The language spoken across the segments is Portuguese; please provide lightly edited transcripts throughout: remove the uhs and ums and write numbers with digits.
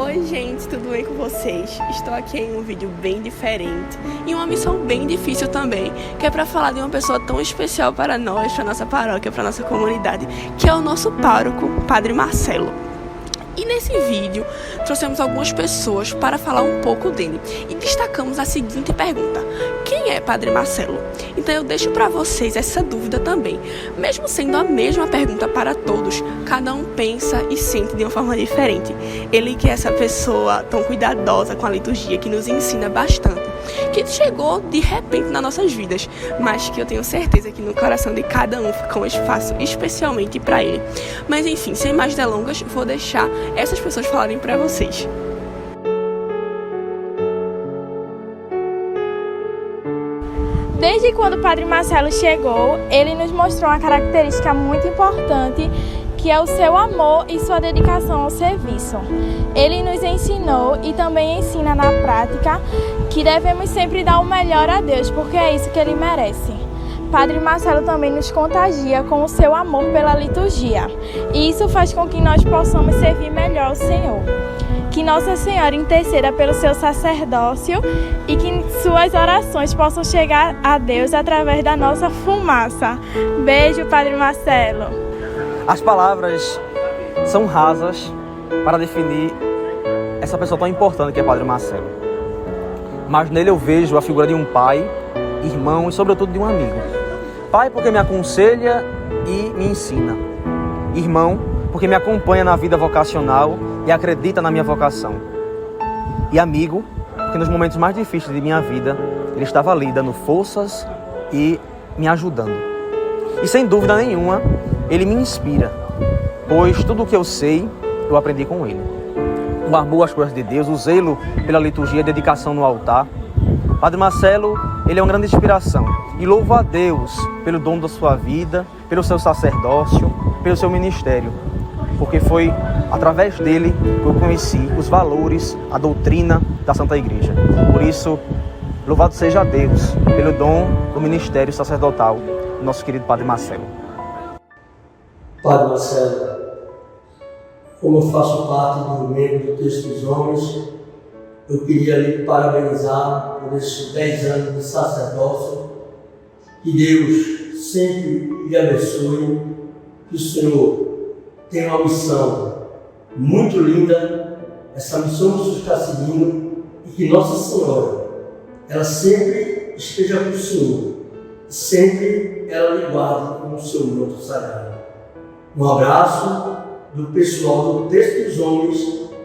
Oi gente, tudo bem com vocês? Estou aqui em um vídeo bem diferente e uma missão bem difícil também, que é para falar de uma pessoa tão especial para nós, para nossa paróquia, para nossa comunidade, que é o nosso pároco, Padre Marcelo. E nesse vídeo trouxemos algumas pessoas para falar um pouco dele e destacamos a seguinte pergunta: quem é Padre Marcelo? Então eu deixo para vocês essa dúvida também. Mesmo sendo a mesma pergunta para todos, cada um pensa e sente de uma forma diferente. Ele que é essa pessoa tão cuidadosa com a liturgia, que nos ensina bastante, que chegou de repente nas nossas vidas, mas que eu tenho certeza que no coração de cada um ficou um espaço especialmente para ele. Mas enfim, sem mais delongas, vou deixar essas pessoas falarem para vocês. Desde quando o Padre Marcelo chegou, ele nos mostrou uma característica muito importante, que é o seu amor e sua dedicação ao serviço. Ele nos ensinou e também ensina na prática que devemos sempre dar o melhor a Deus, porque é isso que ele merece. Padre Marcelo também nos contagia com o seu amor pela liturgia, e isso faz com que nós possamos servir melhor ao Senhor. Que Nossa Senhora interceda pelo seu sacerdócio e que suas orações possam chegar a Deus através da nossa fumaça. Beijo, Padre Marcelo. As palavras são rasas para definir essa pessoa tão importante que é Padre Marcelo. Mas nele eu vejo a figura de um pai, irmão e sobretudo de um amigo. Pai porque me aconselha e me ensina. Irmão porque me acompanha na vida vocacional e acredita na minha vocação. E amigo porque nos momentos mais difíceis de minha vida ele estava ali dando forças e me ajudando. E sem dúvida nenhuma ele me inspira, pois tudo o que eu sei eu aprendi com ele. O amor às coisas de Deus, o zelo pela liturgia, a dedicação no altar. Padre Marcelo, ele é uma grande inspiração. E louvo a Deus pelo dom da sua vida, pelo seu sacerdócio, pelo seu ministério. Porque foi através dele que eu conheci os valores, a doutrina da Santa Igreja. Por isso, louvado seja Deus pelo dom do ministério sacerdotal do nosso querido Padre Marcelo. Padre Marcelo, como eu faço parte do membro do Texto dos Homens, eu queria lhe parabenizar por esses 10 anos de sacerdócio. Que Deus sempre lhe abençoe, que o Senhor tenha uma missão muito linda, essa missão que o Senhor está seguindo, e que Nossa Senhora, ela sempre esteja com o Senhor, sempre ela lhe guarde com o seu manto sagrado. Um abraço do pessoal do Texto dos Homens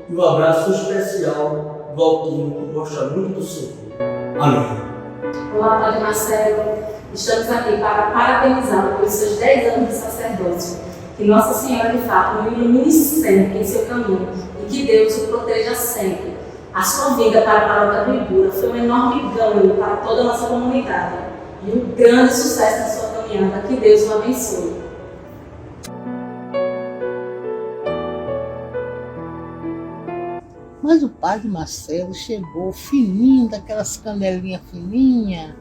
e um abraço especial do Altino, que gosta muito do Senhor. Amém. Olá, Padre Marcelo. Estamos aqui para parabenizá-lo pelos seus 10 anos de sacerdócio. Que Nossa Senhora, de fato, o ilumine sempre em seu caminho e que Deus o proteja sempre. A sua vida para a paróquia do Ibura foi um enorme ganho para toda a nossa comunidade e um grande sucesso na sua caminhada. Que Deus o abençoe. Mas o Padre Marcelo chegou fininho, daquelas canelinhas fininhas,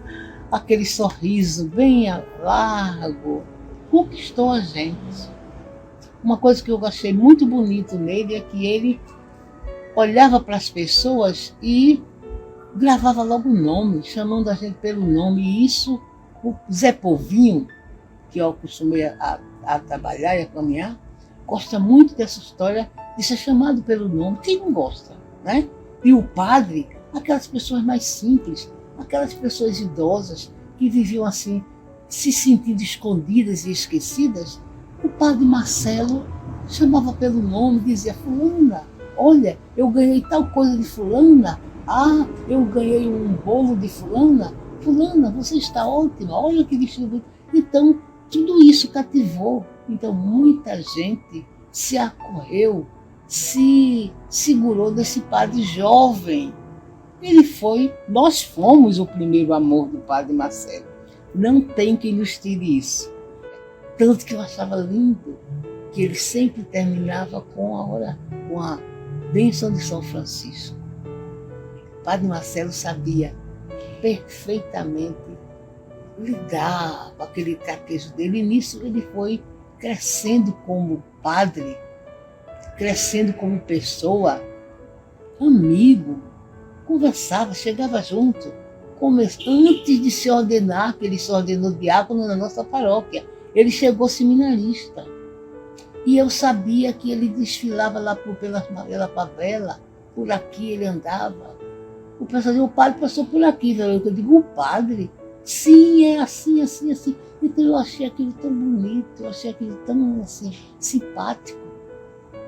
aquele sorriso bem largo, conquistou a gente. Uma coisa que eu achei muito bonito nele é que ele olhava para as pessoas e gravava logo o nome, chamando a gente pelo nome. E isso, o Zé Povinho, que eu acostumei a trabalhar e a caminhar, gosta muito dessa história de ser chamado pelo nome. Quem não gosta, né? E o padre, aquelas pessoas mais simples, aquelas pessoas idosas que viviam assim, se sentindo escondidas e esquecidas, o Padre Marcelo chamava pelo nome, dizia: fulana, olha, eu ganhei tal coisa de fulana, eu ganhei um bolo de fulana, fulana, você está ótima, olha que vestido. Então, tudo isso cativou. Então, muita gente se acorreu, se segurou desse padre jovem. Nós fomos o primeiro amor do Padre Marcelo. Não tem quem nos tire isso. Tanto que eu achava lindo que ele sempre terminava com a bênção de São Francisco. O Padre Marcelo sabia perfeitamente lidar com aquele catejo dele, e nisso ele foi crescendo como padre, crescendo como pessoa, amigo, conversava, chegava junto. Antes de se ordenar, que ele se ordenou diácono na nossa paróquia, ele chegou seminarista. E eu sabia que ele desfilava lá pela favela, por aqui ele andava. O pessoal dizia, o padre passou por aqui. Eu digo, o padre? Sim, é assim, assim, assim. Então eu achei aquilo tão bonito, eu achei aquilo tão assim, simpático.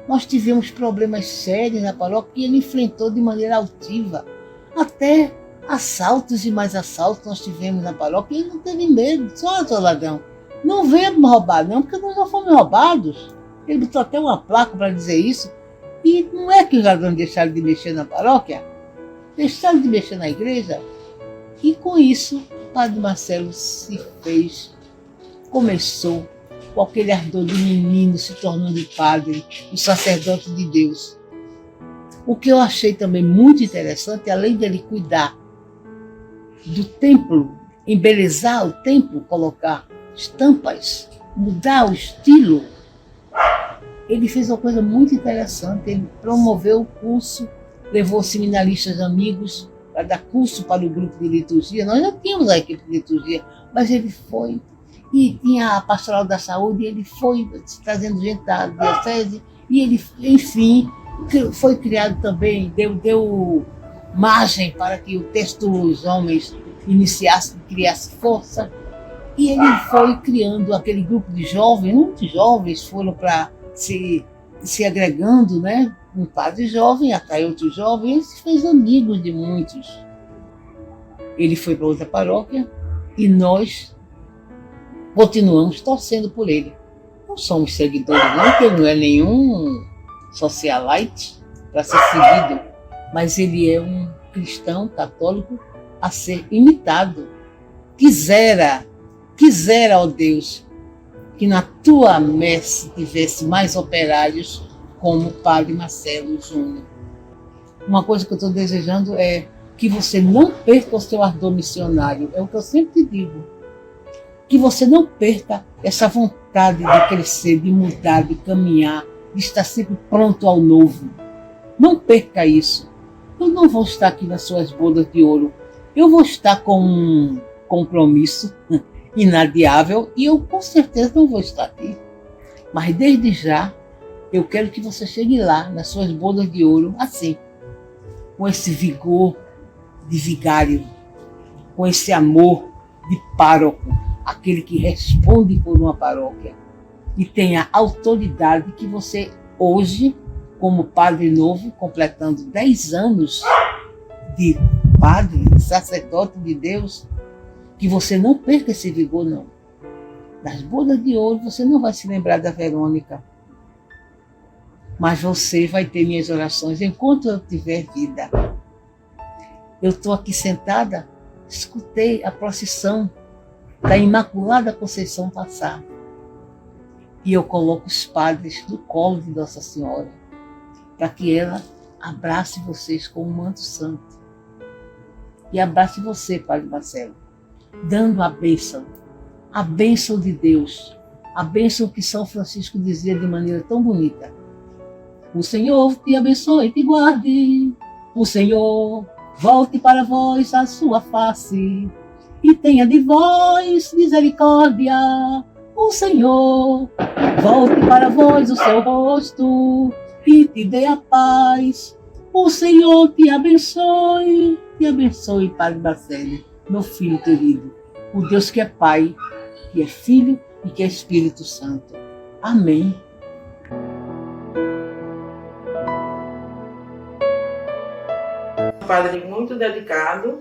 Nós tivemos problemas sérios na paróquia e ele enfrentou de maneira altiva. Até assaltos e mais assaltos nós tivemos na paróquia e ele não teve medo. Só, seu ladrão, não venha me roubar não, porque nós já fomos roubados. Ele botou até uma placa para dizer isso. E não é que os ladrões deixaram de mexer na paróquia, deixaram de mexer na igreja. E com isso, o padre Marcelo começou com aquele ardor de menino se tornando padre, o sacerdote de Deus. O que eu achei também muito interessante, além dele cuidar do templo, embelezar o templo, colocar estampas, mudar o estilo, ele fez uma coisa muito interessante. Ele promoveu o curso, levou seminaristas amigos para dar curso para o grupo de liturgia. Nós já tínhamos a equipe de liturgia, mas ele foi. E tinha a pastoral da saúde, ele foi trazendo gente da diocese, e ele, enfim, foi criado também, deu margem para que o texto dos homens criasse força. E ele foi criando aquele grupo de jovens, muitos jovens foram para se agregando, né? Um padre jovem, até outro jovem, ele se fez amigos de muitos. Ele foi para outra paróquia e nós continuamos torcendo por ele. Não somos seguidores, não, porque ele não é nenhum socialite para ser seguido, mas ele é um cristão católico a ser imitado. Quisera, ó Deus, que na tua messe tivesse mais operários como o padre Marcelo Júnior. Uma coisa que eu estou desejando é que você não perca o seu ardor missionário. É o que eu sempre digo. Que você não perca essa vontade de crescer, de mudar, de caminhar, de estar sempre pronto ao novo. Não perca isso. Eu não vou estar aqui nas suas bodas de ouro. Eu vou estar com um compromisso inadiável e eu com certeza não vou estar aqui. Mas desde já, eu quero que você chegue lá, nas suas bodas de ouro, assim, com esse vigor de vigário, com esse amor de pároco, aquele que responde por uma paróquia e tem a autoridade que você hoje, como padre novo, completando 10 anos de padre, de sacerdote de Deus, que você não perca esse vigor, não. Nas bodas de ouro você não vai se lembrar da Verônica, mas você vai ter minhas orações enquanto eu tiver vida. Eu estou aqui sentada, escutei a procissão da Imaculada Conceição passar. E eu coloco os padres no colo de Nossa Senhora, para que ela abrace vocês com um manto santo. E abrace você, Padre Marcelo, dando a bênção de Deus, a bênção que São Francisco dizia de maneira tão bonita. O Senhor te abençoe e te guarde. O Senhor volte para vós a sua face e tenha de vós misericórdia. O Senhor volte para vós o seu rosto e te dê a paz. O Senhor te abençoe, Padre Marcelo, meu filho querido. O Deus que é Pai, que é Filho e que é Espírito Santo. Amém. Um padre muito dedicado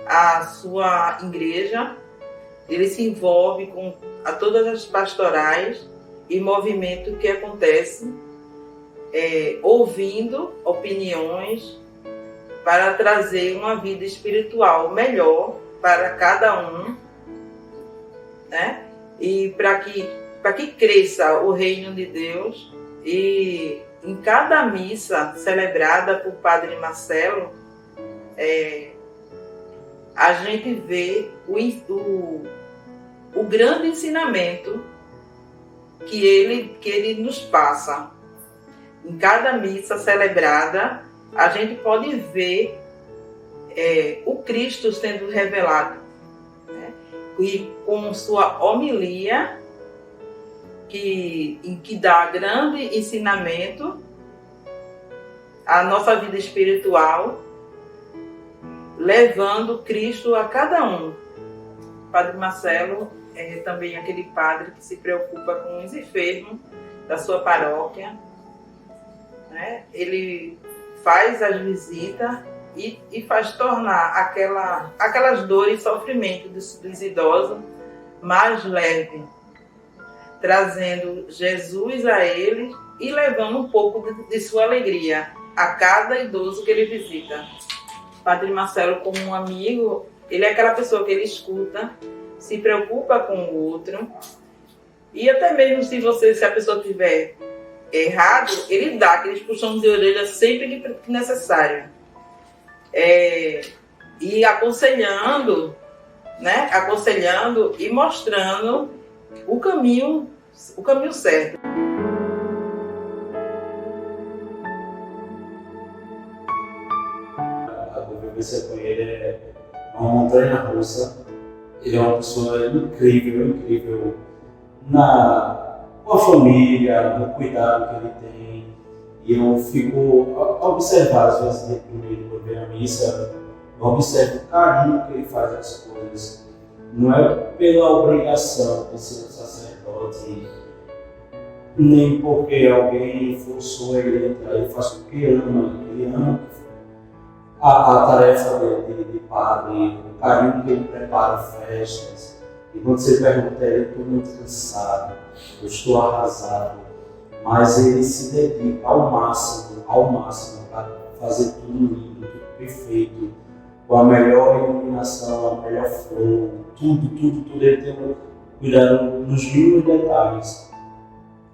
à sua igreja. Ele se envolve com todas as pastorais e movimento que acontece, ouvindo opiniões para trazer uma vida espiritual melhor para cada um, né? E para que cresça o reino de Deus. E em cada missa celebrada por Padre Marcelo, a gente vê o grande ensinamento que ele nos passa. Em cada missa celebrada, a gente pode ver o Cristo sendo revelado, né? E com sua homilia, que dá grande ensinamento à nossa vida espiritual, levando Cristo a cada um. Padre Marcelo é também aquele padre que se preocupa com os enfermos da sua paróquia, né? Ele faz as visitas e faz tornar aquelas dores e sofrimentos dos idosos mais leve, trazendo Jesus a ele e levando um pouco de sua alegria a cada idoso que ele visita. Padre Marcelo, como um amigo, ele é aquela pessoa que ele escuta, se preocupa com o outro, e até mesmo se a pessoa tiver errado, ele dá aqueles puxões de orelha sempre que necessário. E aconselhando, né? Aconselhando e mostrando o caminho certo. A convivência com ele é uma montanha-russa. Ele é uma pessoa incrível com a família, no cuidado que ele tem. E eu fico a observar, às vezes, depois de ver a missa, eu observo o carinho que ele faz as coisas. Não é pela obrigação de ser um sacerdote, nem porque alguém forçou ele a entrar. Ele faz porque ama. Ele ama a tarefa de padre, o carinho que ele prepara festas. E quando você pergunta a ele, eu estou muito cansado, eu estou arrasado. Mas ele se dedica ao máximo para fazer tudo lindo, tudo perfeito, com a melhor iluminação, a melhor flor, tudo. Ele tem um cuidado nos mínimos detalhes.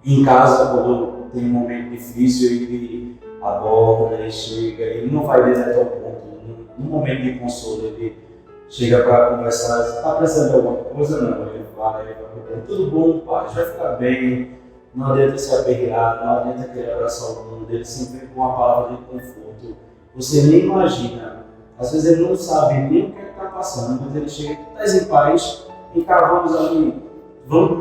Em casa, quando tem um momento difícil, ele aborda, ele chega, ele não vai direto ao ponto. No momento de consolo, ele chega para conversar, está precisando de alguma coisa? Não, ele vai perguntar, tudo bom, pai, vai ficar bem. Não adianta se aperrear, não adianta querer abraçar o mundo, ele sempre vem com uma palavra de conforto. Você nem imagina, às vezes ele não sabe nem o que está passando, mas ele chega, estás em paz, vem cá, vamos ali, vamos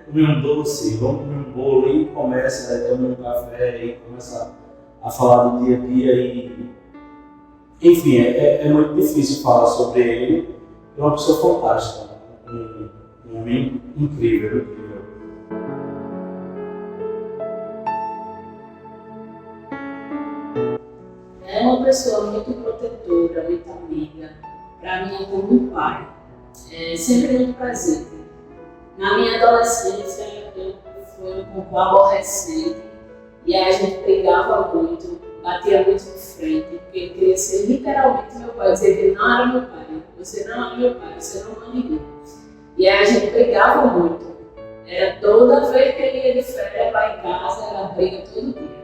comer um doce, vamos comer um bolo, e começa a tomar um café, e começa a falar do dia a dia. E enfim, é muito difícil falar sobre ele. É uma pessoa fantástica, um homem incrível. É uma pessoa muito protetora, muito amiga, para mim é como um pai, sempre muito presente. Na minha adolescência eu fui um pouco aborrecente e aí a gente brigava muito, batia muito de frente, porque ele queria ser literalmente meu pai, dizer que ele não era meu pai, você não é meu pai, você não é ninguém. E aí a gente brigava muito, era toda vez que ele ia de férias lá em casa, era briga todo dia.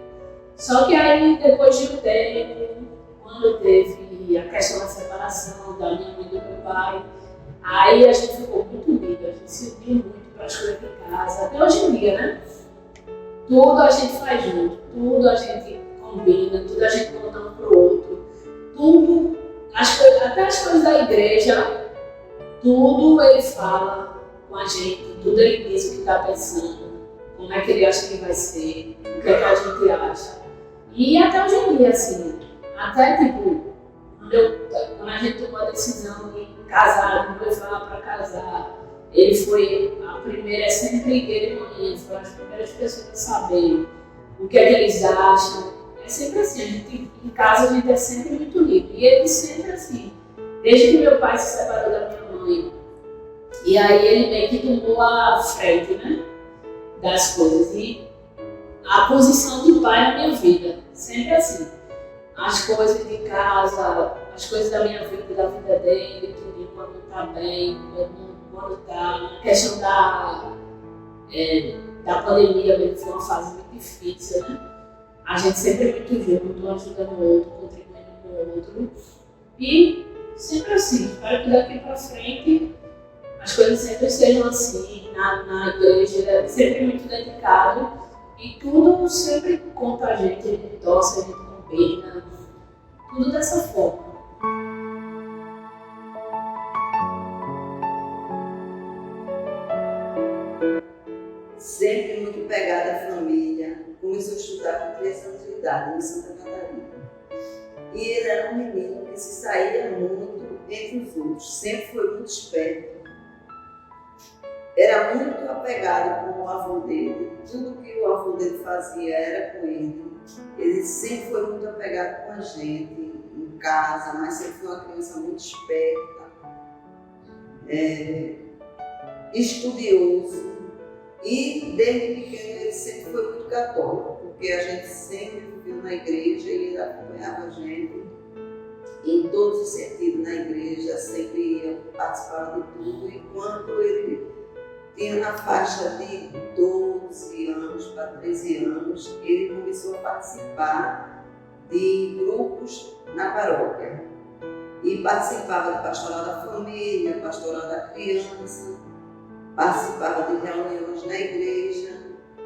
Só que aí, depois de um tempo, quando teve a questão da separação da minha mãe e do meu pai, aí a gente ficou muito unido, a gente se uniu muito para as coisas de casa, até hoje em dia, né? Tudo a gente faz junto, tudo a gente combina, tudo a gente conta um pro outro, tudo, até as coisas da igreja, tudo ele fala com a gente, tudo ele diz o que está pensando, como é que ele acha que vai ser, o que é que a gente acha. E até hoje em dia, assim, até tipo, quando a gente tomou a decisão de casar, de levar para casar, ele foi a primeira, sempre ele e mãe, foram as primeiras pessoas a saber o que é que eles acham. É sempre assim, a gente, em casa a gente é sempre muito livre. E ele sempre assim, desde que meu pai se separou da minha mãe, e aí ele meio que tomou a frente, né, das coisas. E a posição de pai na minha vida, sempre assim. As coisas de casa, as coisas da minha vida, da vida dele, tudo quando tá bem, quando tá. A questão da pandemia mesmo foi uma fase muito difícil, né? A gente sempre é muito junto, um ajudando o outro, contribuindo com o outro. E sempre assim, espero que daqui para frente as coisas sempre sejam assim, na igreja, sempre muito dedicado. E tudo sempre conta a gente torce, a gente combina, perda, tudo dessa forma. Sempre muito pegada à família, começou a estudar com 3 anos de idade em Santa Catarina. E ele era um menino que se saía muito entre os outros, sempre foi muito esperto. Era muito apegado com o avô dele, tudo que o avô dele fazia era com ele. Ele sempre foi muito apegado com a gente, em casa, mas sempre foi uma criança muito esperta, estudioso. E desde pequeno ele sempre foi muito católico, porque a gente sempre viveu na igreja e ele acompanhava a gente em todos os sentidos na igreja, sempre ia, participava de tudo. E quando ele tinha na faixa de 12 anos para 13 anos, ele começou a participar de grupos na paróquia. E participava do pastoral da família, pastoral da criança, participava de reuniões na igreja.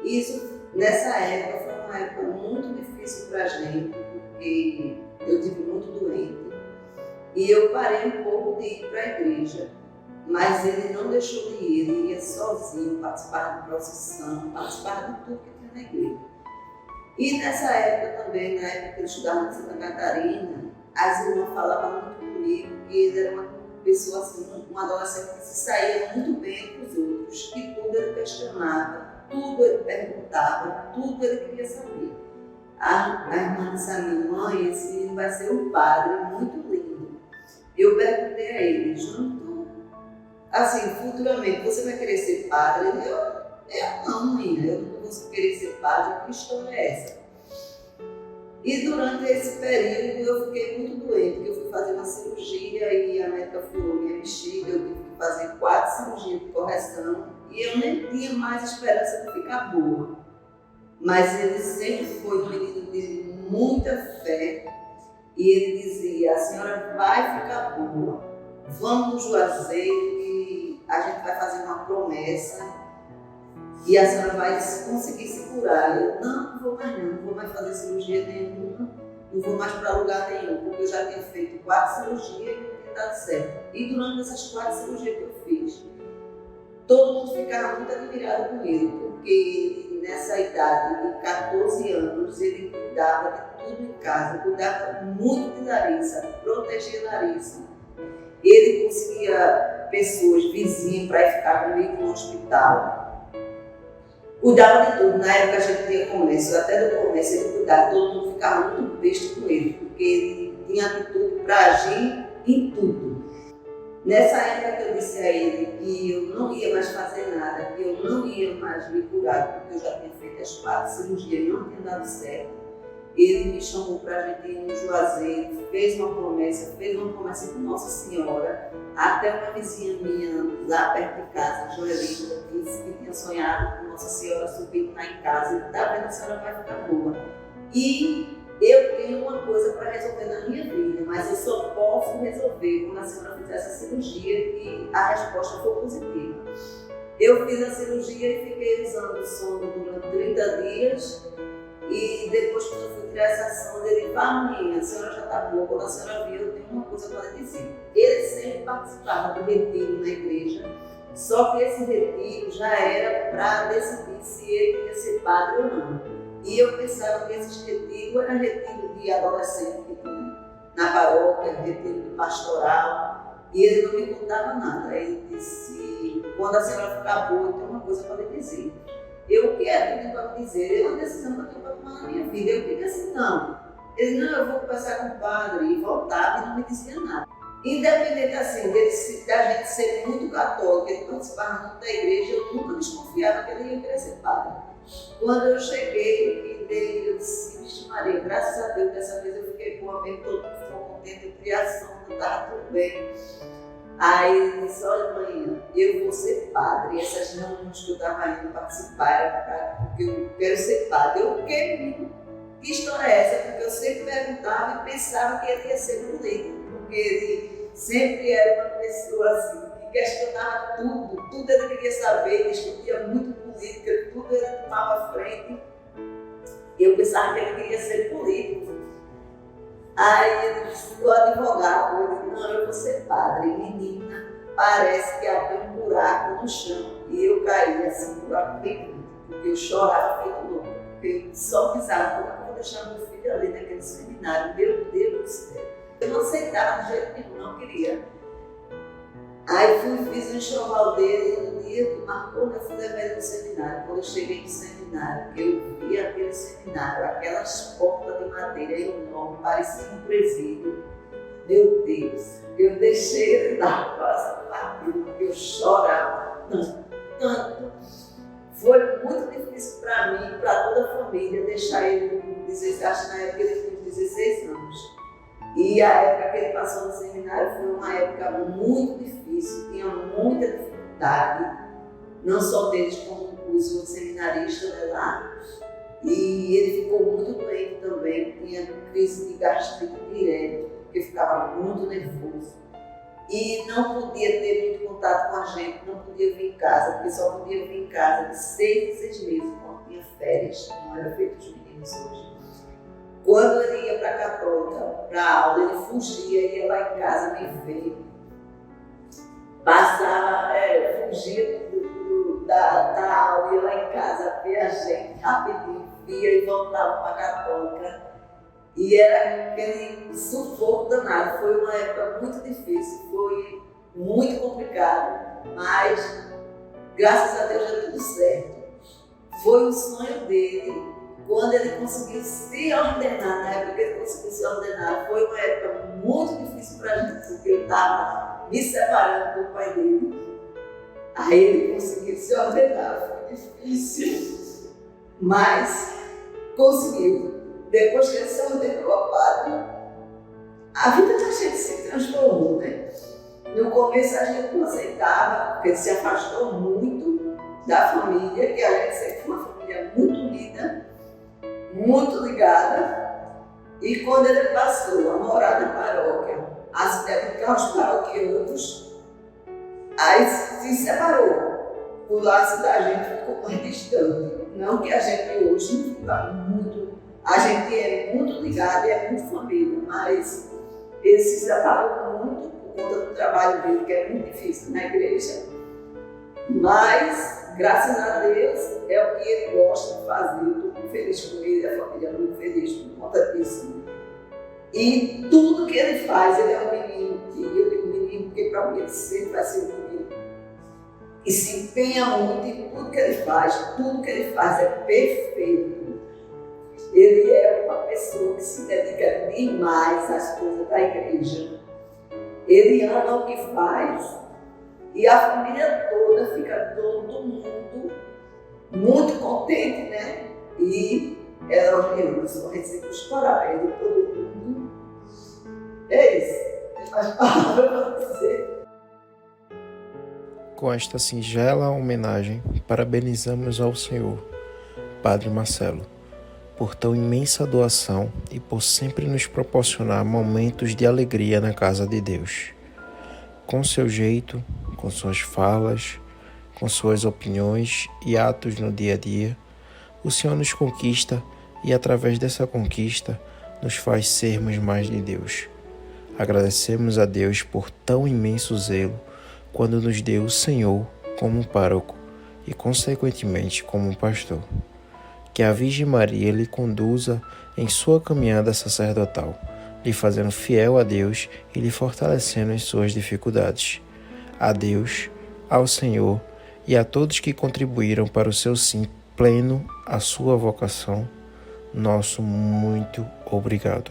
Isso, nessa época, foi uma época muito difícil para a gente, porque eu tive muito doente. E eu parei um pouco de ir para a igreja, mas ele não deixou de ir, ele ia sozinho, participar de procissão, participar de tudo que tinha na igreja. E nessa época também, na época que ele estudava em Santa Catarina, as irmãs falavam muito comigo que ele era uma pessoa assim, um adolescente que se saía muito bem entre os outros, que tudo ele questionava, tudo ele perguntava, tudo ele queria saber. A irmã disse a mim: mãe, esse menino vai ser um padre muito lindo. Eu perguntei a ele: junto, assim, futuramente, você vai querer ser padre? Ele: eu não, menina, eu não vou querer ser padre, que história é essa? E durante esse período eu fiquei muito doente, porque eu fui fazer uma cirurgia e a médica furou minha bexiga, eu tive que fazer 4 cirurgias de correção e eu nem tinha mais esperança de ficar boa. Mas ele sempre foi um menino de muita fé e ele dizia: a senhora vai ficar boa, vamos no Juazeiro e a gente vai fazer uma promessa e a senhora vai conseguir se curar. Eu: não vou mais não vou mais fazer cirurgia nenhuma, não vou mais para lugar nenhum, porque eu já tinha feito 4 cirurgias e não tinha dado certo. E durante essas 4 cirurgias que eu fiz, todo mundo ficava muito admirado com ele, porque ele, nessa idade de 14 anos, ele cuidava de tudo em casa, cuidava muito de Larissa, protegia Larissa. Ele conseguia pessoas, vizinhos, para ir ficar comigo no hospital. Cuidava de tudo. Na época a gente tinha comércio, até do comércio ele cuidava, todo mundo ficava muito besta com ele, porque ele tinha atitude para agir em tudo. Nessa época que eu disse a ele que eu não ia mais fazer nada, que eu não ia mais me curar, porque eu já tinha feito as 4 cirurgias e não tinha dado certo, ele me chamou para a gente ir no Juazeiro, fez uma promessa com Nossa Senhora, até uma vizinha minha lá perto de casa, Joelita, disse que tinha sonhado com Nossa Senhora subindo lá em casa e tá vendo, a senhora vai ficar boa. E eu tenho uma coisa para resolver na minha vida, mas eu só posso resolver quando a senhora fizer essa cirurgia e a resposta for positiva. Eu fiz a cirurgia e fiquei usando sonda durante 30 dias e depois, quando eu fui tirar essa sonda, ele falou: mãe, a senhora já está boa, quando a senhora vir, eu tenho uma coisa para lhe dizer. Ele sempre participava do retiro na igreja, só que esse retiro já era para decidir se ele ia ser padre ou não. E eu pensava que esse retiro era retiro de adolescente que tinha na paróquia, retiro de pastoral, e ele não me contava nada. Ele disse: quando a senhora ficar boa, eu tenho uma coisa para lhe dizer. Eu: o que é que eu tenho para lhe dizer? É uma decisão que eu tenho para tomar na minha vida. Eu fiquei assim: não. Ele: não, eu vou conversar com o padre, e voltava e não me dizia nada. Independente assim, da gente ser muito católico, ele participava muito da igreja, eu nunca desconfiava que ele ia querer ser padre. Quando eu cheguei, eu disse: vixe Maria, graças a Deus, dessa vez eu fiquei boa mesmo, todo mundo ficou contente, eu criação, não estava tudo bem. Aí ele disse: olha, mãe, eu vou ser padre. E essas reuniões que eu estava indo participar era porque eu quero ser padre. Eu: que história é essa? Porque eu sempre perguntava e pensava que ele ia ser político, porque ele sempre era uma pessoa assim, que questionava tudo ele queria saber, discutia muito política, tudo ele tomava frente. Eu pensava que ele queria ser político. Aí ele disse, o advogado, eu disse, não, eu vou ser padre. Menina, parece que abriu um buraco no chão. E eu caí assim, um buraco bem grande, porque eu chorava feito louco. Porque eu só pensava, como é que eu vou deixar meu filho ali naquele seminário? Meu Deus do céu. Eu não aceitava de jeito nenhum, não queria. Aí fiz o enxoval dele, no dia que marcou, eu fui levar ele no seminário. Quando eu cheguei no seminário, eu vi aquele seminário, aquelas portas de madeira enormes, parecia um presídio. Meu Deus, eu deixei ele lá, quase partindo, porque eu chorava tanto. Foi muito difícil para mim, para toda a família, deixar ele, acho que na época ele tinha 16 anos. E a época que ele passou no seminário foi uma época muito difícil, tinha muita dificuldade, não só deles como os outros seminaristas lá. E ele ficou muito doente também, tinha crise de gastrite direto, porque ficava muito nervoso. E não podia ter muito contato com a gente, não podia vir em casa, porque só podia vir em casa de 6 em 6 meses, quando tinha férias, não era feito os meninos hoje. Quando ele ia para a Católica, para a aula, ele fugia, ia lá em casa me ver. Fugia da aula, ia lá em casa ver a gente rapidinho, via e voltava para a Católica. E era aquele sufoco danado. Foi uma época muito difícil, foi muito complicado, mas graças a Deus deu tudo certo. Foi um sonho dele. Quando ele conseguiu se ordenar, na época que ele conseguiu se ordenar, foi uma época muito difícil para a gente, porque eu estava me separando do pai dele. Aí ele conseguiu se ordenar, foi difícil, mas conseguiu. Depois que ele se ordenou a padre, a vida da gente se transformou, né? No começo a gente não aceitava, porque ele se afastou muito da família, que a gente sempre foi uma família muito unida, muito ligada, e quando ele passou a morar na paróquia, a se dedicar aos paroquianos, aí se separou. O laço da gente ficou mais distante. Não que a gente hoje não fica muito, a gente é muito ligado e é muito família, mas ele se separou muito por conta do trabalho dele, que é muito difícil na igreja. Mas, graças a Deus, é o que ele gosta de fazer. Estou muito feliz com ele, a família é muito feliz por conta disso. E tudo que ele faz, ele é um menino, que eu digo menino, porque para mim ele sempre vai ser um menino. E se empenha muito em tudo que ele faz é perfeito. Ele é uma pessoa que se dedica demais às coisas da igreja. Ele ama o que faz. E a família toda fica todo mundo muito contente, né? E eu só recebo os parabéns de todo mundo. É isso. Faz palavra para dizer. Com esta singela homenagem, parabenizamos ao Senhor, Padre Marcelo, por tão imensa doação e por sempre nos proporcionar momentos de alegria na casa de Deus. Com seu jeito, com suas falas, com suas opiniões e atos no dia a dia, o Senhor nos conquista e, através dessa conquista, nos faz sermos mais de Deus. Agradecemos a Deus por tão imenso zelo quando nos deu o Senhor como pároco e, consequentemente, como pastor. Que a Virgem Maria lhe conduza em sua caminhada sacerdotal, lhe fazendo fiel a Deus e lhe fortalecendo em suas dificuldades. A Deus, ao Senhor e a todos que contribuíram para o seu sim pleno à sua vocação, nosso muito obrigado.